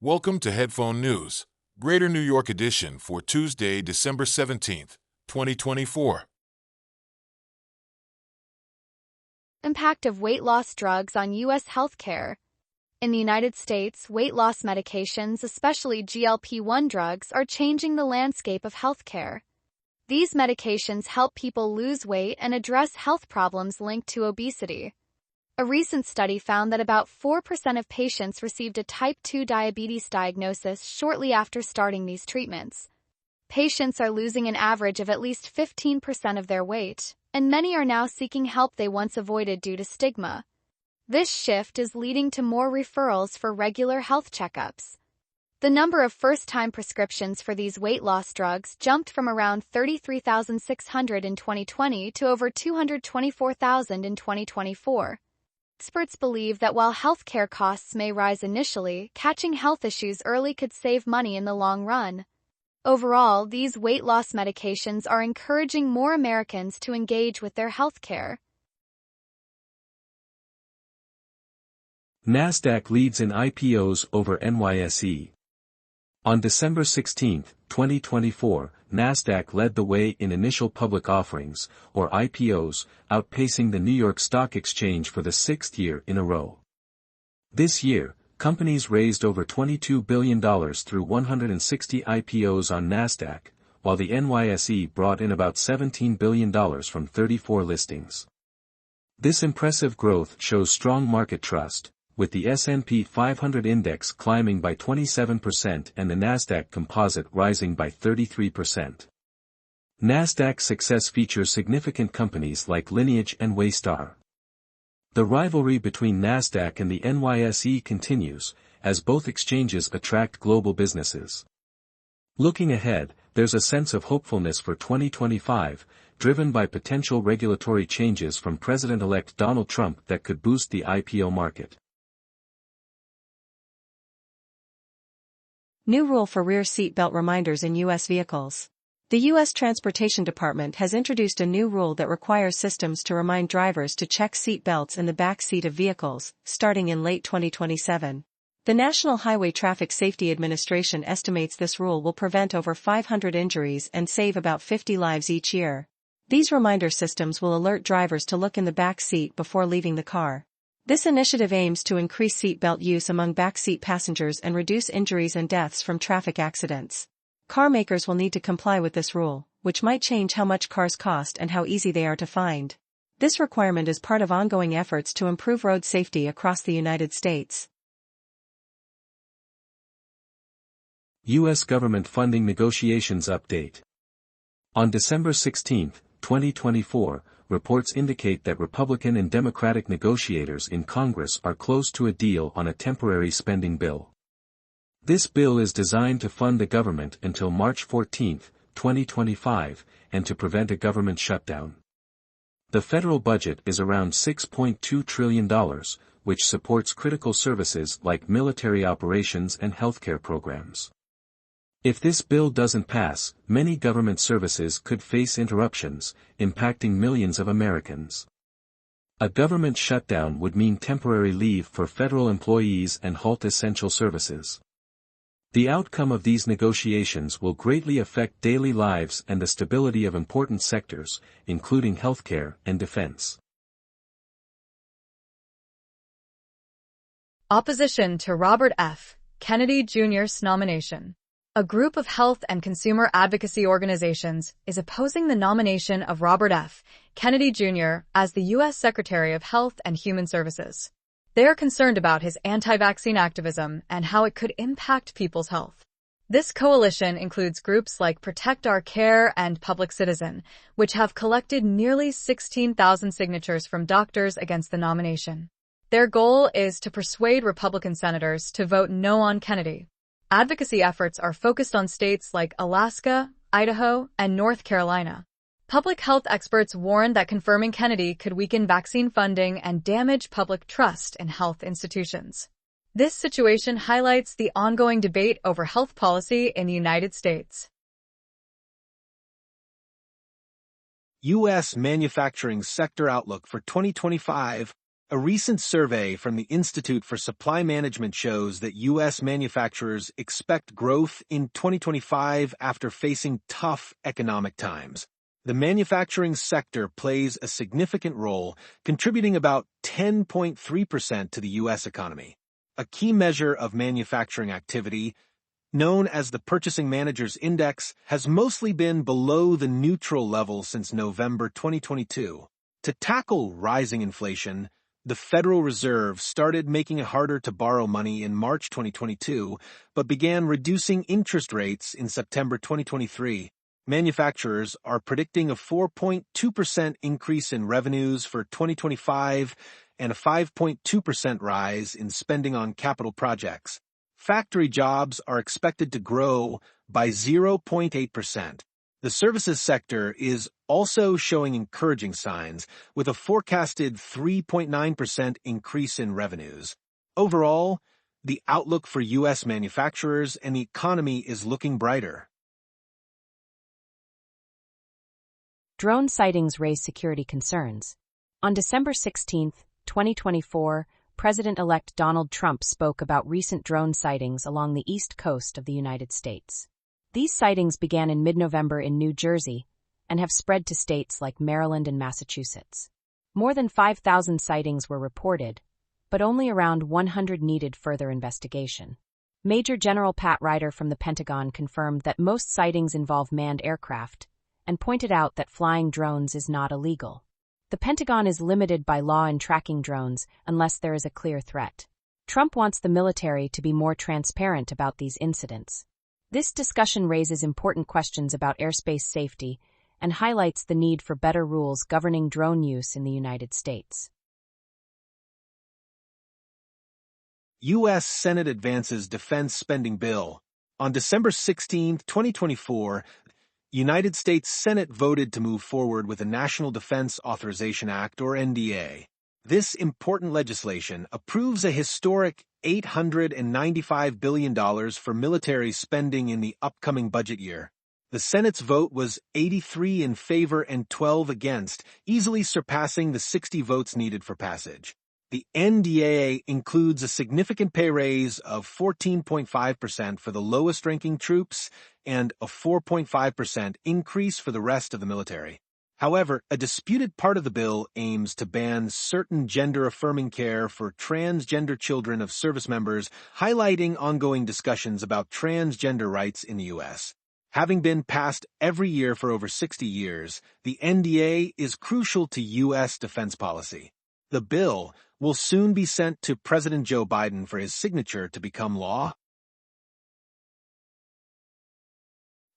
Welcome to Headphone News, Greater New York edition for Tuesday, December 17th, 2024. Impact of weight loss drugs on U.S. healthcare. In the United States, weight loss medications, especially GLP-1 drugs, are changing the landscape of healthcare. These medications help people lose weight and address health problems linked to obesity. A recent study found that about 4% of patients received a type 2 diabetes diagnosis shortly after starting these treatments. Patients are losing an average of at least 15% of their weight, and many are now seeking help they once avoided due to stigma. This shift is leading to more referrals for regular health checkups. The number of first-time prescriptions for these weight loss drugs jumped from around 33,600 in 2020 to over 224,000 in 2024. Experts believe that while healthcare costs may rise initially, catching health issues early could save money in the long run. Overall, these weight loss medications are encouraging more Americans to engage with their healthcare. Nasdaq leads in IPOs over NYSE. On December 16, 2024, Nasdaq led the way in initial public offerings, or IPOs, outpacing the New York Stock Exchange for the sixth year in a row. This year, companies raised over $22 billion through 160 IPOs on Nasdaq, while the NYSE brought in about $17 billion from 34 listings. This impressive growth shows strong market trust, with the S&P 500 index climbing by 27% and the Nasdaq Composite rising by 33%. Nasdaq's success features significant companies like Lineage and Waystar. The rivalry between Nasdaq and the NYSE continues, as both exchanges attract global businesses. Looking ahead, there's a sense of hopefulness for 2025, driven by potential regulatory changes from President-elect Donald Trump that could boost the IPO market. New rule for rear seat belt reminders in U.S. vehicles. The U.S. Transportation Department has introduced a new rule that requires systems to remind drivers to check seat belts in the back seat of vehicles, starting in late 2027. The National Highway Traffic Safety Administration estimates this rule will prevent over 500 injuries and save about 50 lives each year. These reminder systems will alert drivers to look in the back seat before leaving the car. This initiative aims to increase seat belt use among backseat passengers and reduce injuries and deaths from traffic accidents. Car makers will need to comply with this rule, which might change how much cars cost and how easy they are to find. This requirement is part of ongoing efforts to improve road safety across the United States. U.S. government funding negotiations update. On December 16, 2024, reports indicate that Republican and Democratic negotiators in Congress are close to a deal on a temporary spending bill. This bill is designed to fund the government until March 14, 2025, and to prevent a government shutdown. The federal budget is around $6.2 trillion, which supports critical services like military operations and healthcare programs. If this bill doesn't pass, many government services could face interruptions, impacting millions of Americans. A government shutdown would mean temporary leave for federal employees and halt essential services. The outcome of these negotiations will greatly affect daily lives and the stability of important sectors, including healthcare and defense. Opposition to Robert F. Kennedy Jr.'s nomination. A group of health and consumer advocacy organizations is opposing the nomination of Robert F. Kennedy Jr. as the U.S. Secretary of Health and Human Services. They are concerned about his anti-vaccine activism and how it could impact people's health. This coalition includes groups like Protect Our Care and Public Citizen, which have collected nearly 16,000 signatures from doctors against the nomination. Their goal is to persuade Republican senators to vote no on Kennedy. Advocacy efforts are focused on states like Alaska, Idaho, and North Carolina. Public health experts warn that confirming Kennedy could weaken vaccine funding and damage public trust in health institutions. This situation highlights the ongoing debate over health policy in the United States. U.S. manufacturing sector outlook for 2025. A recent survey from the Institute for Supply Management shows that U.S. manufacturers expect growth in 2025 after facing tough economic times. The manufacturing sector plays a significant role, contributing about 10.3% to the U.S. economy. A key measure of manufacturing activity, known as the Purchasing Managers' Index, has mostly been below the neutral level since November 2022. To tackle rising inflation, the Federal Reserve started making it harder to borrow money in March 2022, but began reducing interest rates in September 2023. Manufacturers are predicting a 4.2% increase in revenues for 2025 and a 5.2% rise in spending on capital projects. Factory jobs are expected to grow by 0.8%. The services sector is also showing encouraging signs, with a forecasted 3.9% increase in revenues. Overall, the outlook for U.S. manufacturers and the economy is looking brighter. Drone sightings raise security concerns. On December 16, 2024, President-elect Donald Trump spoke about recent drone sightings along the east coast of the United States. These sightings began in mid-November in New Jersey and have spread to states like Maryland and Massachusetts. More than 5,000 sightings were reported, but only around 100 needed further investigation. Major General Pat Ryder from the Pentagon confirmed that most sightings involve manned aircraft and pointed out that flying drones is not illegal. The Pentagon is limited by law in tracking drones unless there is a clear threat. Trump wants the military to be more transparent about these incidents. This discussion raises important questions about airspace safety and highlights the need for better rules governing drone use in the United States. U.S. Senate advances defense spending bill. On December 16, 2024, United States Senate voted to move forward with the National Defense Authorization Act, or NDA. This important legislation approves a historic $895 billion for military spending in the upcoming budget year. The Senate's vote was 83 in favor and 12 against, easily surpassing the 60 votes needed for passage. The NDA includes a significant pay raise of 14.5% for the lowest-ranking troops and a 4.5% increase for the rest of the military. However, a disputed part of the bill aims to ban certain gender-affirming care for transgender children of service members, highlighting ongoing discussions about transgender rights in the U.S. Having been passed every year for over 60 years, the NDA is crucial to U.S. defense policy. The bill will soon be sent to President Joe Biden for his signature to become law.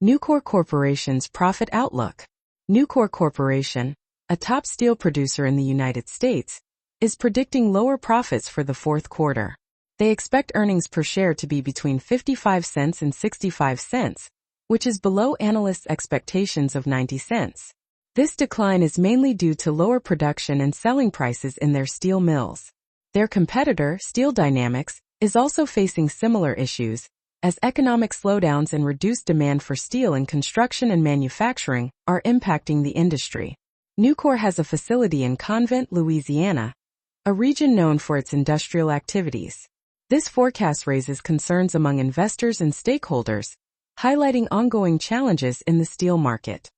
Nucor Corporation's profit outlook. Nucor Corporation, a top steel producer in the United States, is predicting lower profits for the fourth quarter. They expect earnings per share to be between 55 cents and 65 cents, which is below analysts' expectations of 90 cents. This decline is mainly due to lower production and selling prices in their steel mills. Their competitor, Steel Dynamics, is also facing similar issues, as economic slowdowns and reduced demand for steel in construction and manufacturing are impacting the industry. Nucor has a facility in Convent, Louisiana, a region known for its industrial activities. This forecast raises concerns among investors and stakeholders, highlighting ongoing challenges in the steel market.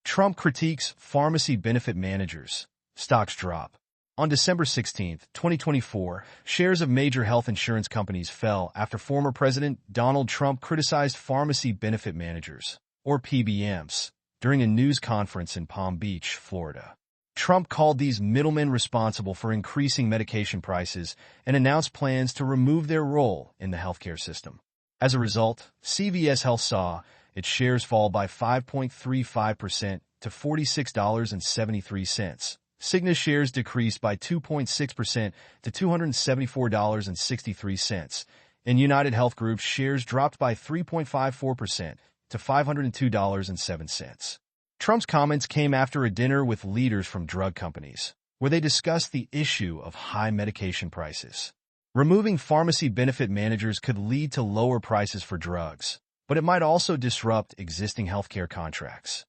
Trump critiques pharmacy benefit managers. Stocks drop. On December 16, 2024, shares of major health insurance companies fell after former President Donald Trump criticized pharmacy benefit managers, or PBMs, during a news conference in Palm Beach, Florida. Trump called these middlemen responsible for increasing medication prices and announced plans to remove their role in the healthcare system. As a result, CVS Health saw its shares fall by 5.35% to $46.73. Cigna shares decreased by 2.6% to $274.63, and United Health Group's shares dropped by 3.54% to $502.07. Trump's comments came after a dinner with leaders from drug companies, where they discussed the issue of high medication prices. Removing pharmacy benefit managers could lead to lower prices for drugs, but it might also disrupt existing healthcare contracts.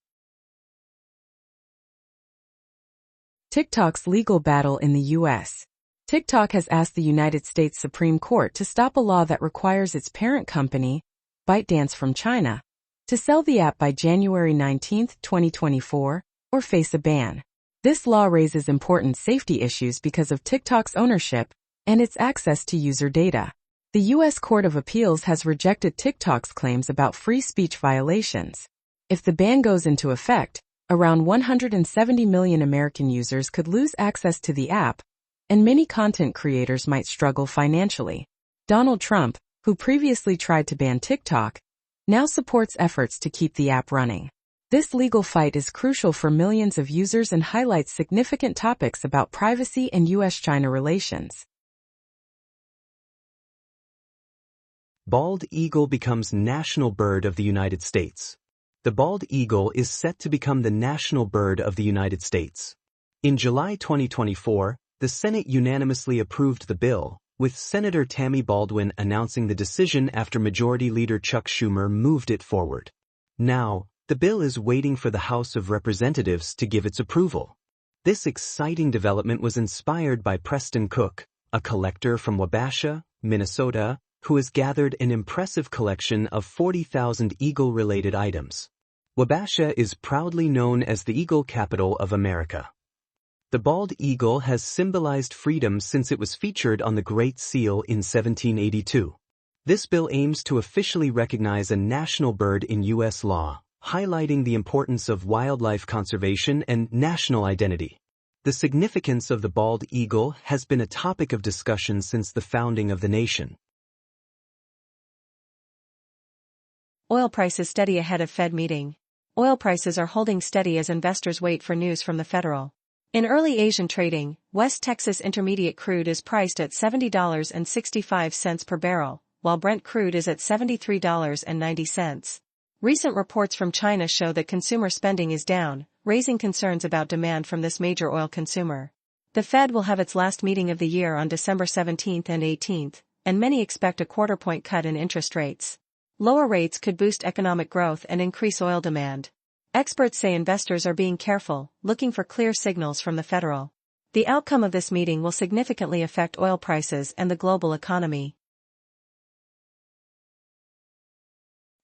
TikTok's legal battle in the U.S. TikTok has asked the United States Supreme Court to stop a law that requires its parent company, ByteDance from China, to sell the app by January 19, 2024, or face a ban. This law raises important safety issues because of TikTok's ownership and its access to user data. The U.S. Court of Appeals has rejected TikTok's claims about free speech violations. If the ban goes into effect, around 170 million American users could lose access to the app, and many content creators might struggle financially. Donald Trump, who previously tried to ban TikTok, now supports efforts to keep the app running. This legal fight is crucial for millions of users and highlights significant topics about privacy and U.S.-China relations. Bald eagle becomes national bird of the United States. The bald eagle is set to become the national bird of the United States. In July 2024, the Senate unanimously approved the bill, with Senator Tammy Baldwin announcing the decision after Majority Leader Chuck Schumer moved it forward. Now, the bill is waiting for the House of Representatives to give its approval. This exciting development was inspired by Preston Cook, a collector from Wabasha, Minnesota, who has gathered an impressive collection of 40,000 eagle-related items. Wabasha is proudly known as the Eagle Capital of America. The bald eagle has symbolized freedom since it was featured on the Great Seal in 1782. This bill aims to officially recognize a national bird in U.S. law, highlighting the importance of wildlife conservation and national identity. The significance of the bald eagle has been a topic of discussion since the founding of the nation. Oil prices steady ahead of Fed meeting. Oil prices are holding steady as investors wait for news from the Federal. In early Asian trading, West Texas Intermediate crude is priced at $70.65 per barrel, while Brent crude is at $73.90. Recent reports from China show that consumer spending is down, raising concerns about demand from this major oil consumer. The Fed will have its last meeting of the year on December 17 and 18, and many expect a quarter-point cut in interest rates. Lower rates could boost economic growth and increase oil demand. Experts say investors are being careful, looking for clear signals from the Federal. The outcome of this meeting will significantly affect oil prices and the global economy.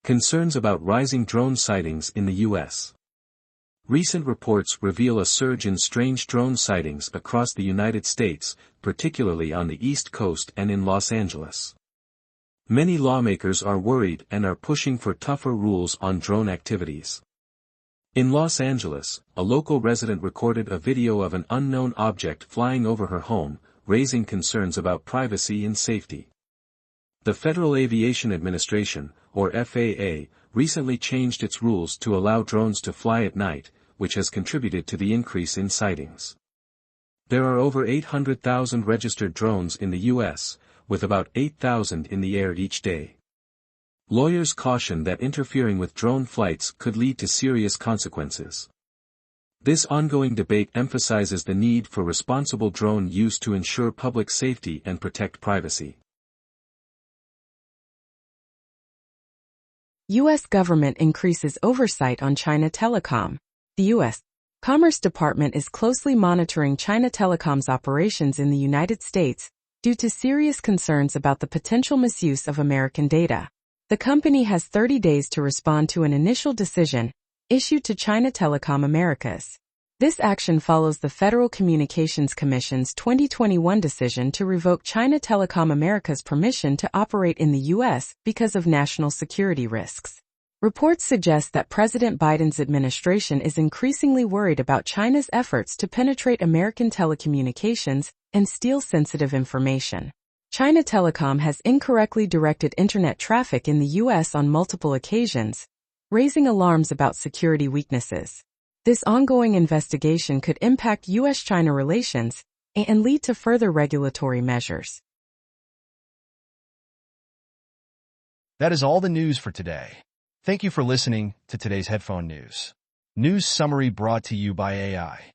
Concerns about rising drone sightings in the U.S. Recent reports reveal a surge in strange drone sightings across the United States, particularly on the East Coast and in Los Angeles. Many lawmakers are worried and are pushing for tougher rules on drone activities. In Los Angeles, a local resident recorded a video of an unknown object flying over her home, raising concerns about privacy and safety. The Federal Aviation Administration, or FAA, recently changed its rules to allow drones to fly at night, which has contributed to the increase in sightings. There are over 800,000 registered drones in the U.S., with about 8,000 in the air each day. Lawyers caution that interfering with drone flights could lead to serious consequences. This ongoing debate emphasizes the need for responsible drone use to ensure public safety and protect privacy. U.S. government increases oversight on China Telecom. The U.S. Commerce Department is closely monitoring China Telecom's operations in the United States due to serious concerns about the potential misuse of American data. The company has 30 days to respond to an initial decision issued to China Telecom Americas. This action follows the Federal Communications Commission's 2021 decision to revoke China Telecom Americas' permission to operate in the U.S. because of national security risks. Reports suggest that President Biden's administration is increasingly worried about China's efforts to penetrate American telecommunications and steal sensitive information. China Telecom has incorrectly directed internet traffic in the U.S. on multiple occasions, raising alarms about security weaknesses. This ongoing investigation could impact U.S.-China relations and lead to further regulatory measures. That is all the news for today. Thank you for listening to today's Headphone News. News summary brought to you by AI.